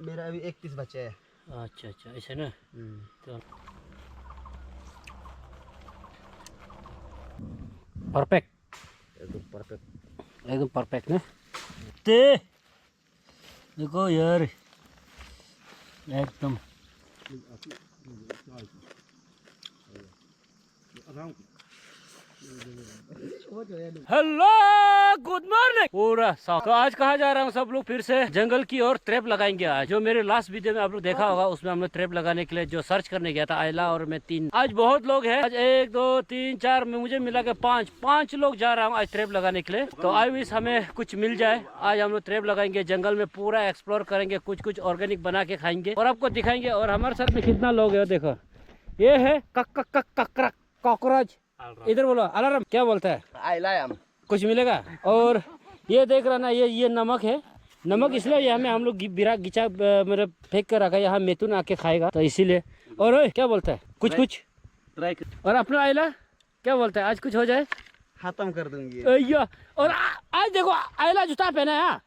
मेरा अभी 31 बचे है। अच्छा अच्छा, ऐसे ना। तो परफेक्ट, एकदम परफेक्ट। एकदम परफेक्ट ना। ते देखो यार, एकदम हेलो गुड मॉर्निंग पूरा साफ। तो आज कहाँ जा रहा हूँ सब लोग फिर से जंगल की ओर ट्रैप लगाएंगे। आज जो मेरे लास्ट वीडियो में आप लोग देखा होगा उसमें हम लोग ट्रैप लगाने के लिए जो सर्च करने गया था, आयला और मैं 3। आज बहुत लोग हैं, आज 1 2 3 4 में मुझे मिला के 5 लोग जा रहा हूँ आज ट्रैप लगाने के लिए। तो आई विश हमें कुछ मिल जाए। आज हम लोग ट्रैप लगाएंगे, जंगल में पूरा एक्सप्लोर करेंगे, कुछ ऑर्गेनिक बना के खाएंगे और आपको दिखाएंगे। और हमारे साथ में कितना लोग है देखो, ये है कॉकरोच, इधर बोलो अलार्म, क्या बोलता है आइलाम कुछ मिलेगा। और ये देख रहा ना, ये नमक है। नमक इसलिए यहाँ में हम लोग बिरा गिचा मेरे फेंक कर रखा है, यहाँ मेथुन आके खाएगा तो इसीलिए। और ओए क्या बोलता है कुछ ट्राई और अपना आयला क्या बोलता है आज कुछ हो जाए खत्म कर दूंगी। अय्या। और आज देखो आयला जूता पहना है।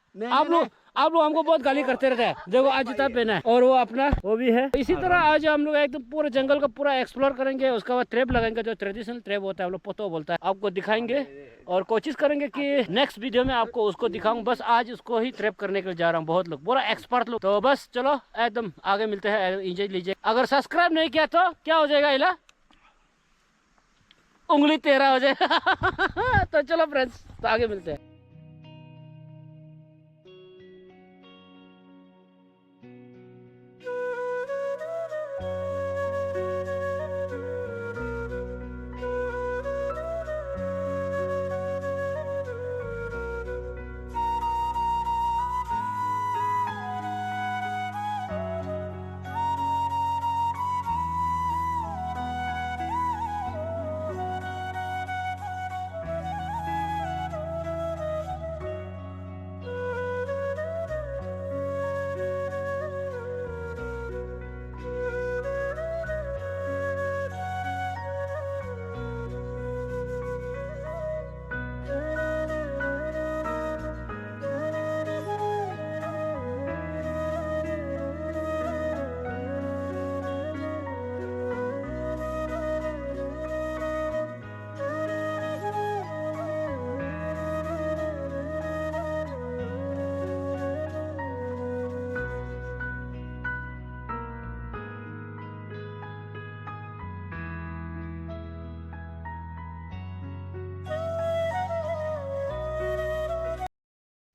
आप लोग हमको बहुत गाली करते रहते हैं, देखो आज जूता पहना है और वो अपना वो भी है। इसी तरह आज हम लोग एकदम पूरे जंगल का पूरा एक्सप्लोर करेंगे। उसके बाद ट्रैप लगाएंगे, जो ट्रेडिशनल ट्रैप होता है हम लोग पोतो बोलता है, आपको दिखाएंगे और कोशिश करेंगे कि नेक्स्ट वीडियो में आपको उसको दिखाऊं। बस आज उसको ही ट्रैप करने के लिए जा रहा हूँ, बहुत लोग पूरा एक्सपर्ट लोग। तो बस चलो एकदम आगे मिलते हैं, एंजॉय लीजिए। अगर सब्सक्राइब नहीं किया तो क्या हो जाएगा इला, उंगली तेरा हो जाएगा। तो चलो फ्रेंड्स, तो आगे मिलते हैं।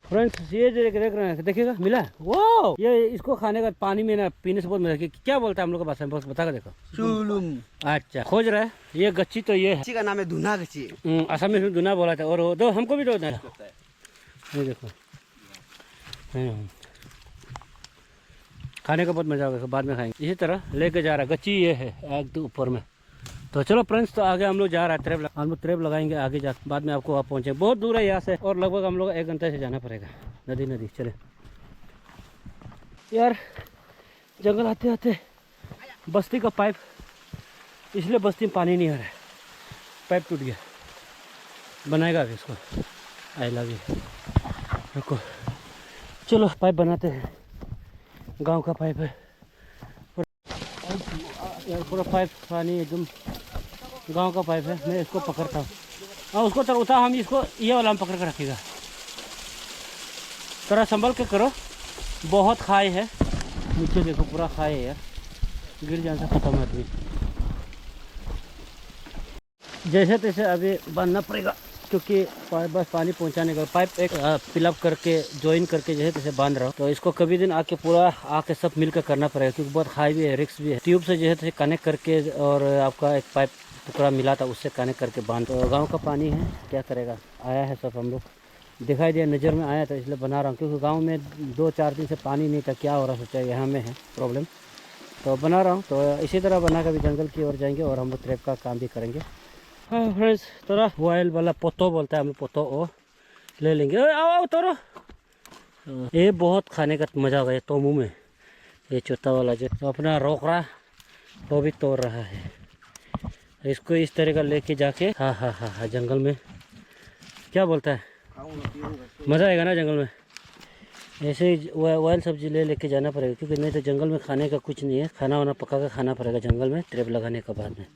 फ्रेंड्स ये जो देख रहे हैं, देखिएगा मिला वो, ये इसको खाने का पानी में ना पीने से बहुत मजा। क्या बोलता है हम लोग का भाषा में, बता कर देखो। चुलुम। अच्छा खोज रहा है ये गच्ची, तो ये गच्ची का नाम है धुना गच्ची। असम में दुना बोला था। और वो दो हमको भी दो ये देखो, खाने का बहुत मजा होगा, बाद में खाएंगे। इसी तरह लेके जा रहा है गच्ची, ये है एकदम ऊपर में। तो चलो फ्रेंड्स, तो आगे हम लोग जा रहा है ट्रैप, हम लोग ट्रैप लगाएंगे आगे जा, बाद में आपको वहाँ पहुँचे। बहुत दूर है यहाँ से और लगभग हम लोग 1 घंटे से जाना पड़ेगा। नदी चले यार, जंगल आते आते बस्ती का पाइप, इसलिए बस्ती में पानी नहीं आ रहा है, पाइप टूट गया, बनाएगा अभी इसको। I love you. रुको चलो पाइप बनाते हैं, गांव का पाइप है यार, पूरा पाइप पानी एकदम गांव का पाइप है। मैं इसको पकड़ता हूँ और उसको उठा, हम इसको ये वाला हम पकड़ कर रखेगा। थोड़ा संभल के करो, बहुत खाई है नीचे, देखो पूरा खाई है यार, गिर जाने से खत्म है आदमी। जैसे तैसे अभी बांधना पड़ेगा, क्योंकि बस पानी पहुंचाने का पाइप एक फिलअप करके ज्वाइन करके जैसे तैसे बांध रहा हूँ। तो इसको कभी दिन आके पूरा आके सब मिलकर करना पड़ेगा, क्योंकि बहुत हाई भी है, रिक्स भी है। ट्यूब से जैसे तैसे कनेक्ट करके और आपका एक पाइप टुकड़ा मिला था उससे कनेक्ट करके बांध। तो गाँव का पानी है, क्या करेगा, आया है सब हम लोग, दिखाई दिया, नज़र में आया था इसलिए बना रहा हूँ। क्योंकि गाँव में 2-4 दिन से पानी नहीं था, क्या हो रहा सोचा, यहाँ में है प्रॉब्लम, तो बना रहा हूँ। तो इसी तरह बना कर भी जंगल की ओर जाएंगे और हम लोग ट्रैप का काम भी करेंगे। हाँ फ्रेंड्स, थोड़ा वाइल्ड वाला पोतो बोलता है हम लोग, पोतो वो ले लेंगे। आओ तोरो, ये बहुत खाने का मज़ा होगा। ये तोमू में ये चौथा वाला जो तो अपना रोक रहा, वो भी तोड़ रहा है। इसको इस तरह का लेके जाके हाँ जंगल में, क्या बोलता है, मज़ा आएगा ना जंगल में। ऐसे ही ऑयल सब्जी लेके जाना पड़ेगा, क्योंकि नहीं तो जंगल में खाने का कुछ नहीं है। खाना वाना पका के खाना पड़ेगा जंगल में, ट्रैप लगाने के बाद में।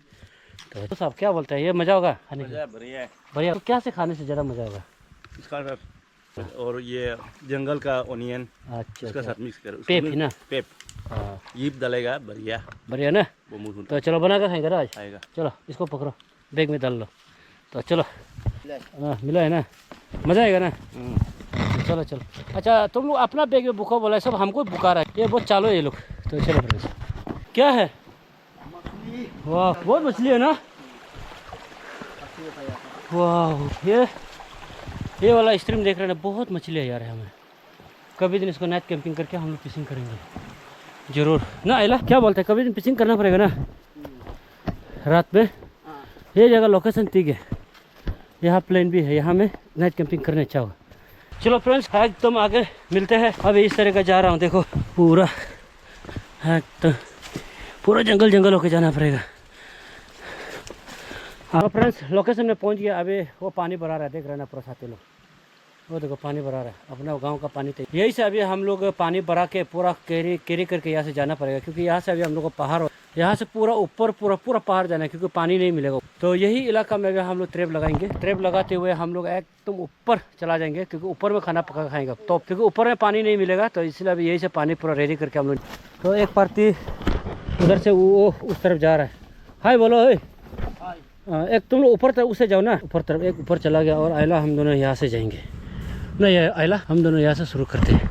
तो साहब क्या बोलते हैं, ये मज़ा होगा खाने का? बढ़िया है बढ़िया। तो क्या से खाने से ज़्यादा मज़ा होगा? इसका, और ये जंगल का ओनियन अच्छा उसका अच्छा। साथ मिक्स कर, पेप ही ना? पेप हाँ ये डालेगा, बढ़िया बढ़िया ना। वो मुँह तो चलो बना कर खाएंगे आज। आएगा। चलो इसको पकड़ो, बैग में डाल लो। तो चलो हाँ मिला है ना, मज़ा आएगा ना। चलो चलो। अच्छा तुम लोग अपना बैग में बुका बोला है, सब हमको बुका रहा है, ये बहुत चालो ये लोग। तो चलो फ्रेंड्स, क्या है? वाह बहुत मछली है ना। वाह ये वाला स्ट्रीम देख रहे हैं ना, बहुत मछली है यार। हमें कभी दिन इसको नाइट कैंपिंग करके हम लोग फिशिंग करेंगे ज़रूर ना। आइला क्या बोलते हैं, कभी दिन फिशिंग करना पड़ेगा ना रात में। ये जगह लोकेशन ठीक है, यहाँ प्लेन भी है, यहाँ में नाइट कैंपिंग करने अच्छा होगा। चलो फ्रेंड्स एकदम आगे मिलते हैं। अभी इस तरह का जा रहा हूँ, देखो पूरा एकदम पूरा जंगल जंगल होके जाना पड़ेगा। हाँ फ्रेंड्स लोकेशन में पहुँच गया। अभी वो पानी भरा रहा है, देख रहे हैं ना पूरा साथी लोग, वो देखो पानी भरा रहा है, अपना गांव का पानी। तो यही से अभी हम लोग पानी भरा के पूरा कैरी करके यहाँ से जाना पड़ेगा, क्योंकि यहाँ से अभी हम लोग को पहाड़, यहाँ से पूरा ऊपर पूरा पहाड़ जाना है, क्योंकि पानी नहीं मिलेगा। तो यही इलाका में अभी हम लोग ट्रैप लगाएंगे। ट्रैप लगाते हुए हम लोग एकदम ऊपर चला जाएंगे, क्योंकि ऊपर में खाना पका खाएंगे। तो क्योंकि ऊपर में पानी नहीं मिलेगा, तो इसलिए अभी यही से पानी पूरा रेडी करके हम लोग। तो एक पार्टी उधर से वो उस तरफ जा रहा है। हाय बोलो है। एक तुम लोग ऊपर तरफ उससे जाओ ना, ऊपर तरफ एक ऊपर चला गया, और आयला हम दोनों यहाँ से जाएंगे। नहीं आयला हम दोनों यहाँ से शुरू करते हैं।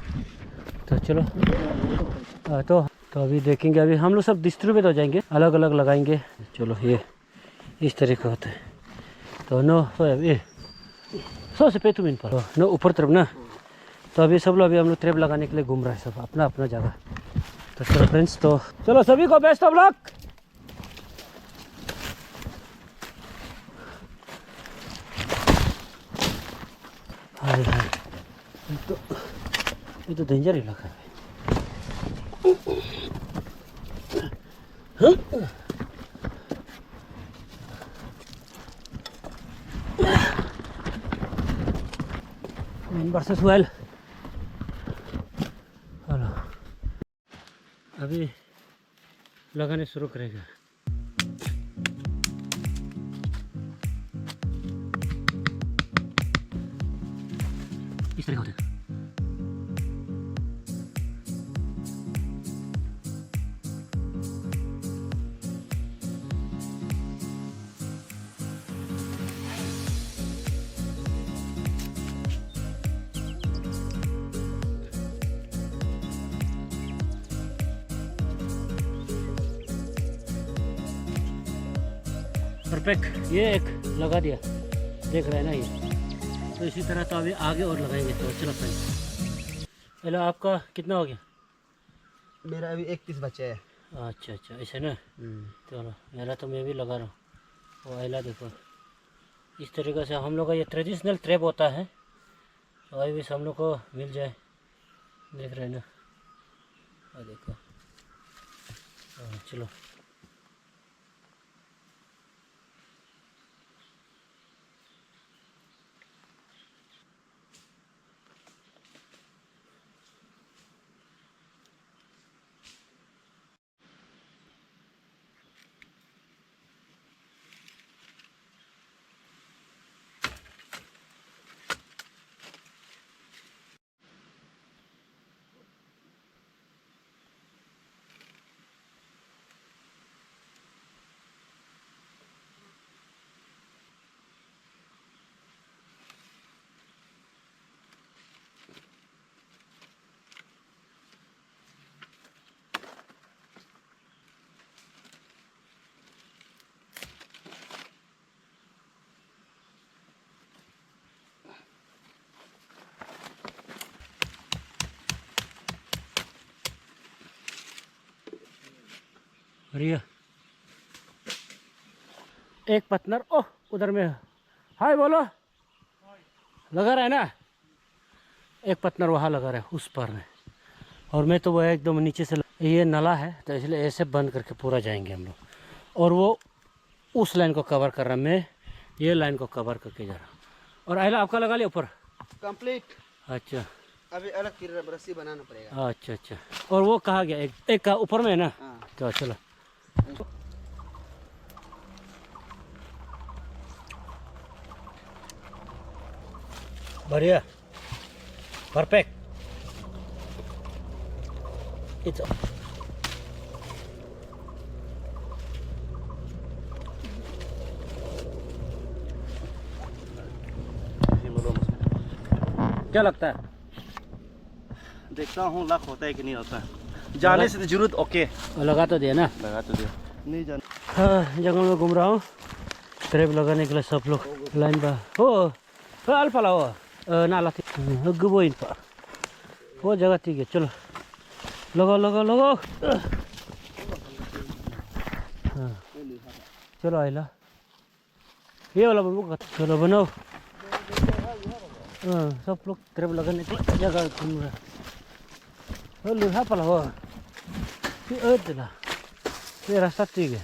तो चलो तो अभी देखेंगे, अभी हम लोग सब डिस्ट्रीब्यूट हो जाएंगे, अलग अलग लगाएंगे। चलो ये इस तरीके होता है। तो नो ये सो से पे तुम इन पर नो ऊपर तरफ ना। तो अभी सब लोग अभी हम लोग ट्रैप लगाने के लिए घूम रहे हैं, सब अपना अपना जगह। तो चलो फ्रेंड्स, तो चलो सभी को बेस्ट ऑफ लक। ये तो डेंजर इलाका है। Versus well. हेलो अभी लगाने शुरू करेगा। इस तरह होता है। परफेक्ट, ये एक लगा दिया, देख रहे हैं ना ये। तो इसी तरह तो अभी आगे और लगाएंगे। तो चलो फ्रेंड्स, हेलो आपका कितना हो गया? मेरा अभी 1 पीस बचा है। अच्छा अच्छा ऐसे ना। चलो मेरा तो मैं भी लगा रहा हूँ। वो आइला देखो, इस तरीके से हम लोग का ये ट्रेडिशनल ट्रैप होता है। तो अभी भी हम लोग को मिल जाए, देख रहे हैं ना। और देखो चलो रिया एक पार्टनर ओह उधर में हाय बोलो लगा रहा है ना। एक पार्टनर वहाँ लगा रहा है उस पार में, और मैं तो वो एकदम नीचे से। ये नाला है तो इसलिए ऐसे बंद करके पूरा जाएंगे हम लोग, और वो उस लाइन को कवर कर रहा, मैं ये लाइन को कवर करके जा रहा हूँ। और आइला आपका लगा लिया ऊपर कंप्लीट। अच्छा अभी अलग की रस्सी बनाना पड़ेगा। अच्छा अच्छा। और वो कहाँ गया? एक का ऊपर में है ना? हाँ। तो चलो। बढ़िया, परफेक्ट। इट्स क्या लगता है? देखता हूँ लक होता है कि नहीं होता है। जाने से तो जरूरत ओके लगा तो दिया ना? लगा तो दिया नहीं जान। हाँ, जंगल में घूम रहा हूँ। ट्रैप लगाने के लिए सब लोग लाइन बा हो अल्फा ला हो नाला गबो इन पर वो जगह ठीक है। चलो लगाओ लगाओ लगाओ। हाँ चलो आइला ये वाला बम्बू। चलो बनाओ। हाँ सब लोग ट्रैप लगाने के लिए जगह घूम रहा है। लोहा पला हो ये रास्ता ठीक है।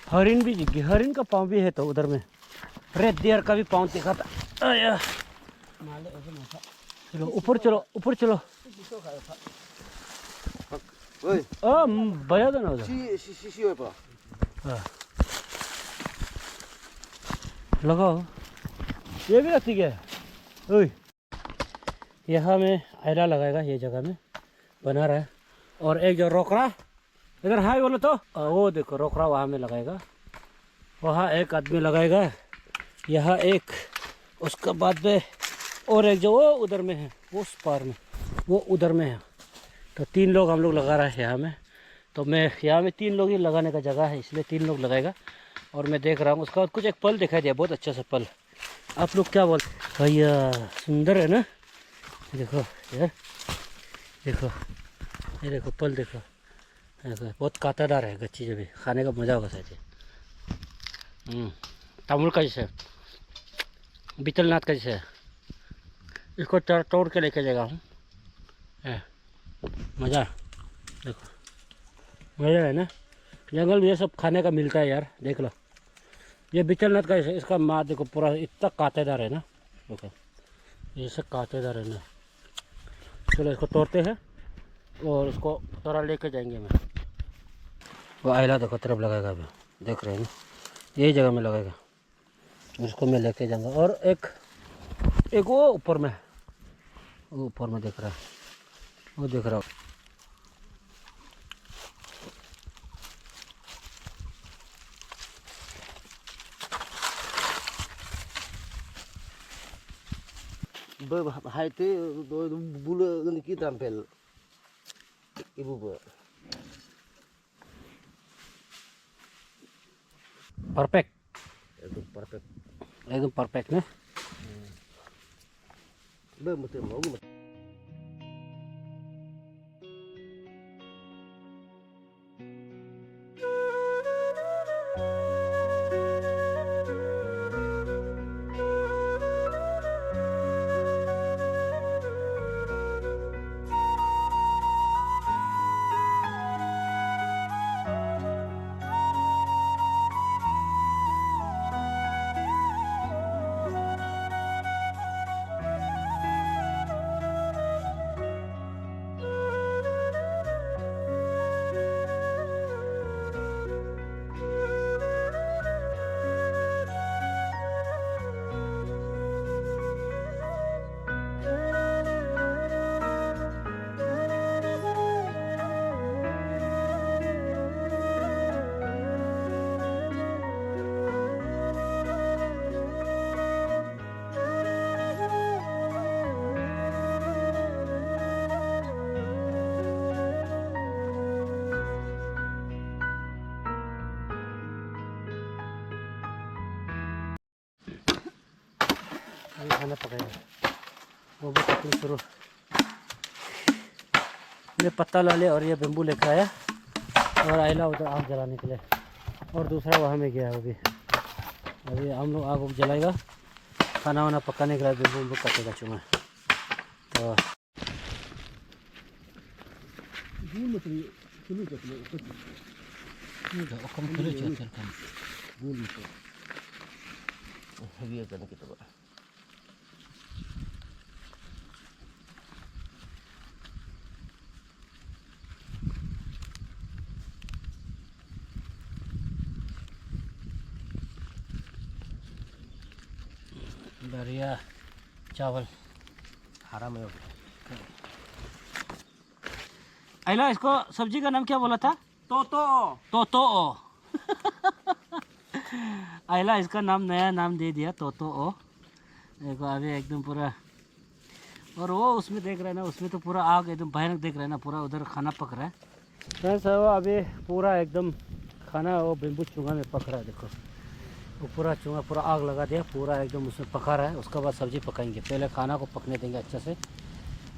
हरिन भी दिखी, हरिन का पाँव भी है तो उधर में। रेड डियर का भी पाँव दिखा था। आया चलो ऊपर चलो ऊपर चलो। ओए बजा दो ना उधर। सी ओए पा लगाओ ये भी रखती है। ओए यहाँ में आयला लगाएगा ये जगह में बना रहा है। और एक जो रोकड़ा इधर है बोलो तो वो देखो रोकड़ा वहाँ में लगाएगा। वहाँ एक आदमी लगाएगा, यहाँ एक, उसके बाद में और एक जो वो उधर में है उस पार में वो उधर में है। तो 3 लोग हम लोग लगा रहे हैं यहाँ में। तो मैं यहाँ में 3 लोग ही लगाने का जगह है इसलिए 3 लोग लगाएगा। और मैं देख रहा हूँ उसका कुछ एक पल दिखाई दिया, बहुत अच्छा सा पल। आप लोग क्या बोलते भैया? सुंदर है ना? देखो यार देखो ये देखो पल देखो, बहुत कांटादार है गच्ची जो भी खाने का मज़ा होगा शायद। तामुल का जैसे बीतलनाथ का जैसे इसको तोड़ के लेके जाएगा हूँ। मज़ा देखो मज़ा है ना? जंगल में ये सब खाने का मिलता है यार। देख लो ये बीतलनाथ का जैसे इसका माँ देखो पूरा इतना कांटेदार है ना। देखो ये सब कांटेदार है ना। चलो इसको तोड़ते हैं और इसको थोड़ा लेके जाएंगे। मैं वो आयला देखो तरफ लगाएगा अभी, देख रहे हैं ना? यही जगह में लगाएगा, उसको मैं लेके जाऊंगा। और एक वो ऊपर में, वो ऊपर में देख रहा है, वो देख रहा हूँ। hai te bulu ki tampil ibu bu perfect perfect एकदम परफेक्ट ना? betul mau खाना पकाएगा वो भी तकलीफ शुरू। ये पत्ता ला ले और ये बेम्बू लेकर आया और आयला उधर आग जलाने के लिए। और दूसरा वहाँ में गया अभी। अभी हम लोग आग जलाएगा, खाना वाना पकाने के लिए बेम्बू काटेगा चुमा। तो ये करने की तो बढ़िया चावल हरा में आइला, इसको सब्जी का नाम क्या बोला था? तोतो आइला इसका नाम, नया नाम दे दिया तोतो। देखो अभी एकदम पूरा, और वो उसमें देख रहे हैं ना, उसमें तो पूरा आग एकदम भयानक देख रहे हैं ना, पूरा उधर खाना पक रहा है फ्रेंड्स। वो अभी पूरा एकदम खाना वो बेम्बू चूंगा में पक रहा है। देखो वो पूरा चूंगा पूरा आग लगा दिया, पूरा एकदम उसमें पका रहा है। उसके बाद सब्जी पकाएंगे, पहले खाना को पकने देंगे अच्छे से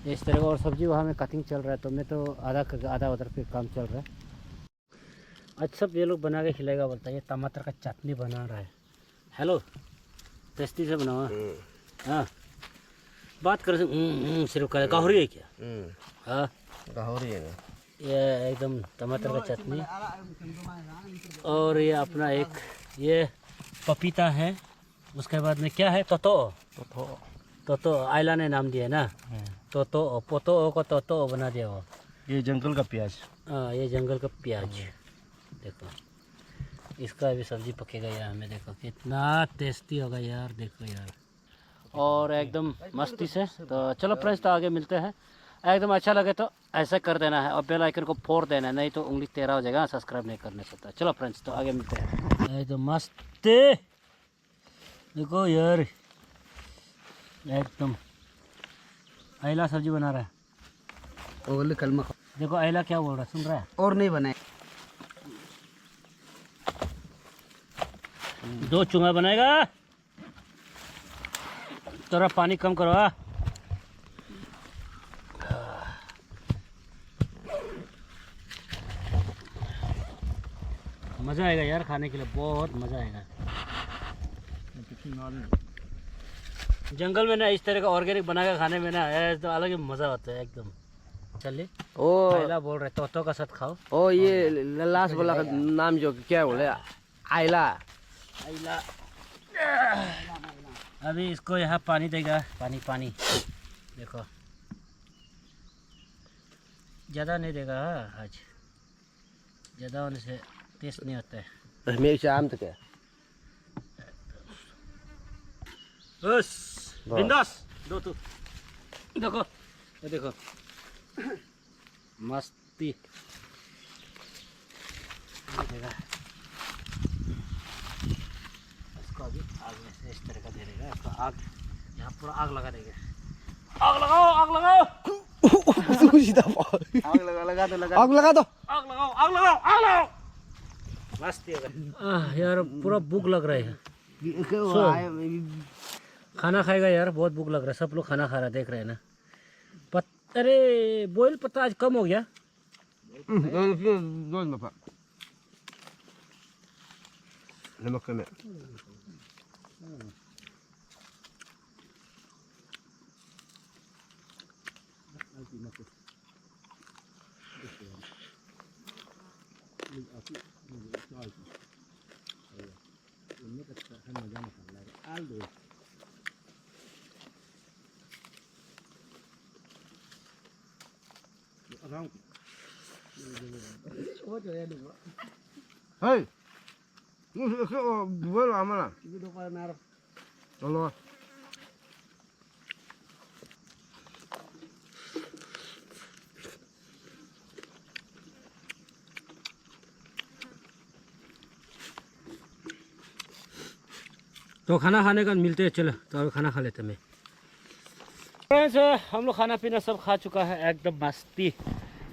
इस तरह का। और सब्जी वहाँ में कटिंग चल रहा है, तो मैं तो आधा उधर पे काम चल रहा है। अच्छा ये लोग बना के खिलाएगा बोलता है। ये टमाटर का चटनी बना रहा है। हेलो, टेस्टी से बनाओ। हाँ बात कर सिर्फ कर गाहरी है क्या? हाँ गाहरी है ना, ये एकदम टमाटर का चटनी। और ये अपना एक ये पपीता है। उसके बाद में क्या है? तोतो आयला ने नाम दिया ना, तोतो पोतो को तोतो बना दिया वो। ये जंगल का प्याज। हाँ ये जंगल का प्याज। देखो इसका भी सब्जी पकेगा यार हमें। देखो कितना टेस्टी होगा यार, देखो यार। और एकदम मस्ती से। तो चलो फ्रेंड्स, तो आगे मिलते हैं। एकदम अच्छा लगे तो ऐसा कर देना है और बेल आइकन को फोड़ देना है, नहीं तो उंगली टेढ़ा हो जाएगा सब्सक्राइब नहीं करने से। चलो फ्रेंड्स, तो आगे मिलते हैं। एकदम मस्ती देखो यार, एकदम आइला सब्जी बना रहा है। ओले कलमा देखो आइला क्या बोल रहा है, सुन रहा है? और नहीं बनाए। 2 चूंगा बनाएगा। थोड़ा पानी कम करो। मज़ा आएगा यार खाने के लिए, बहुत मज़ा आएगा। जंगल में ना इस तरह का ऑर्गेनिक बना के खाने में ना तो अलग ही मज़ा होता है एकदम। चलिए ओ आइला बोल रहे तोतो का साथ खाओ। ओ ये लास्ट वाला का नाम जो क्या बोले, आइला। आइला अभी इसको यहाँ पानी देगा, पानी देखो ज़्यादा नहीं देगा आज, ज़्यादा होने से टेस्ट नहीं होता है। मेरे शाम तक है बस बिंदास। दो तू देखो, ये देखो मस्ती देगा। इसको अभी आग में से इस तरह का दे देगा। इसको आग यहाँ पूरा आग लगा देंगे। आग लगाओ, आग लगाओ, आग लगा दो, आग लगा दो, आग लगाओ, आग लगाओ, आग लगाओ। मस्ती होगा यार, पूरा भूख लग रहा है। खाना खाएगा यार, बहुत भूख लग रहा है। सब लोग खाना खा रहा है, देख रहे हैं ना। अरे बॉयल पत्ता आज कम हो गया। नमक में hey, gue lama lah. Itu kalau naruh. Allah. तो खाना खाने का मिलते हैं। चलो तो अभी खाना खा लेते हैं। फ्रेंड्स हम लोग खाना पीना सब खा चुका है, एकदम मस्ती।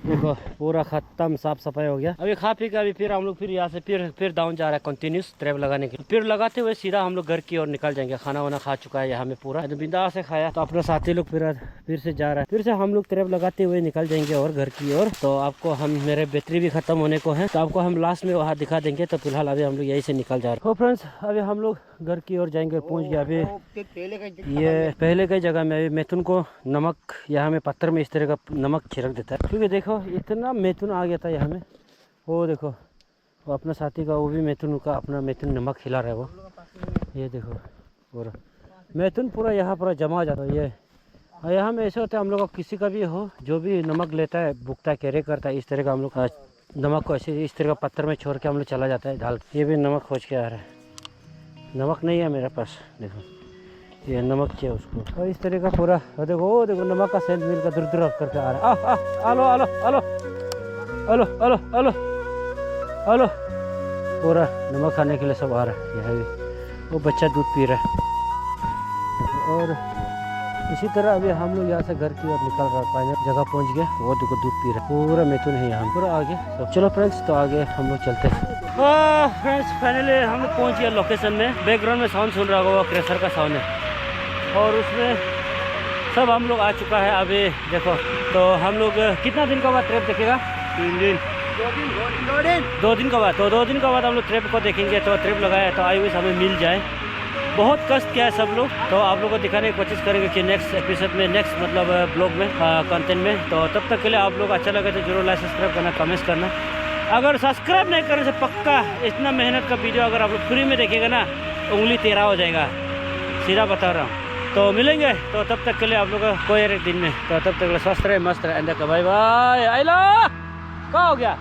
देखो पूरा खत्म, साफ सफाई हो गया। अभी खा पी के अभी फिर हम लोग फिर यहाँ से फिर डाउन जा रहा है कंटिन्यूस ट्रैप लगाने के लिए। फिर लगाते हुए सीधा हम लोग घर की ओर निकल जाएंगे। खाना वाना खा चुका है यहाँ में पूरा तो बिंदास से खाया। तो अपना साथी लोग फिर से जा रहा है। फिर से हम लोग ट्रैप लगाते हुए निकल जाएंगे और घर की ओर। तो आपको हम मेरे बैटरी भी खत्म होने को है, तो आपको हम लास्ट में वहाँ दिखा देंगे। तो फिलहाल अभी हम लोग यहीं से निकल जा रहे हैं। फ्रेंड्स अभी हम लोग घर की ओर जाएंगे। पहुँच गया अभी ये पहले कई जगह में। अभी मैथुन को नमक यहाँ में पत्थर में इस तरह का नमक छिड़क देता है, क्योंकि देखो इतना मैथुन आ गया था यहाँ में। वो देखो वो अपना साथी का, वो भी मैथुन का अपना मैथुन नमक खिला रहा है वो। ये देखो पूरा मैथुन पूरा यहाँ पूरा जमा हो जाता है ये। और यहाँ में ऐसे होता है हम लोग को किसी का भी हो जो भी नमक लेता है भुगता कैरे करता है, इस तरह का हम लोग नमक को ऐसे इस तरह का पत्थर में छोड़ के हम लोग चला जाता है ढाल। ये भी नमक खोज के आ रहा है, नमक नहीं है मेरे पास, देखो ये नमक चाहिए उसको। और इस तरह का पूरा देखो, वो देखो नमक का सेंट मिल कर दूर दूर करके आ रहा है। आलो आलो आलो आलो आलो आलो आलो, पूरा नमक खाने के लिए सब आ रहा है। यह भी वो बच्चा दूध पी रहा है। और इसी तरह अभी हम लोग यहाँ से घर की ओर निकल रहा है, जगह पहुँच गए, वो देखो दूध पी रहा है, पूरा मैथुन है यहाँ पूरा आगे। तो चलो फ्रेंड्स, तो आगे हम लोग चलते हैं। फ्रेंड्स फाइनली हम लोग पहुँच गए लोकेशन में। बैकग्राउंड में साउंड सुन रहा होगा, वो क्रेशर का साउंड है। और उसमें सब हम लोग आ चुका है अभी देखो। तो हम लोग कितना दिन का बाद ट्रिप देखेगा? 3 दिन 2 दिन का बाद। तो 2 दिन का बाद हम लोग ट्रिप को देखेंगे। तो ट्रिप लगाया तो आई विश हमें मिल जाए। बहुत कष्ट किया है सब लोग, तो आप लोगों को दिखाने की कोशिश करेंगे कि नेक्स्ट एपिसोड में, नेक्स्ट मतलब ब्लॉग में, कंटेंट में। तो तब तक के लिए आप लोग अच्छा लगे तो जरूर लाइक सब्सक्राइब करना, कमेंट करना। अगर सब्सक्राइब नहीं करने से पक्का इतना मेहनत का वीडियो अगर आप लोग फ्री में देखेगा ना, उंगली टेढ़ा हो जाएगा, सीधा बता रहा हूँ। तो मिलेंगे, तो तब तक के लिए आप लोग को कोई एक दिन में। तो तब तक के लिए स्वस्थ रहे, मस्त रहे। Bye bye. आइला क्या हो गया?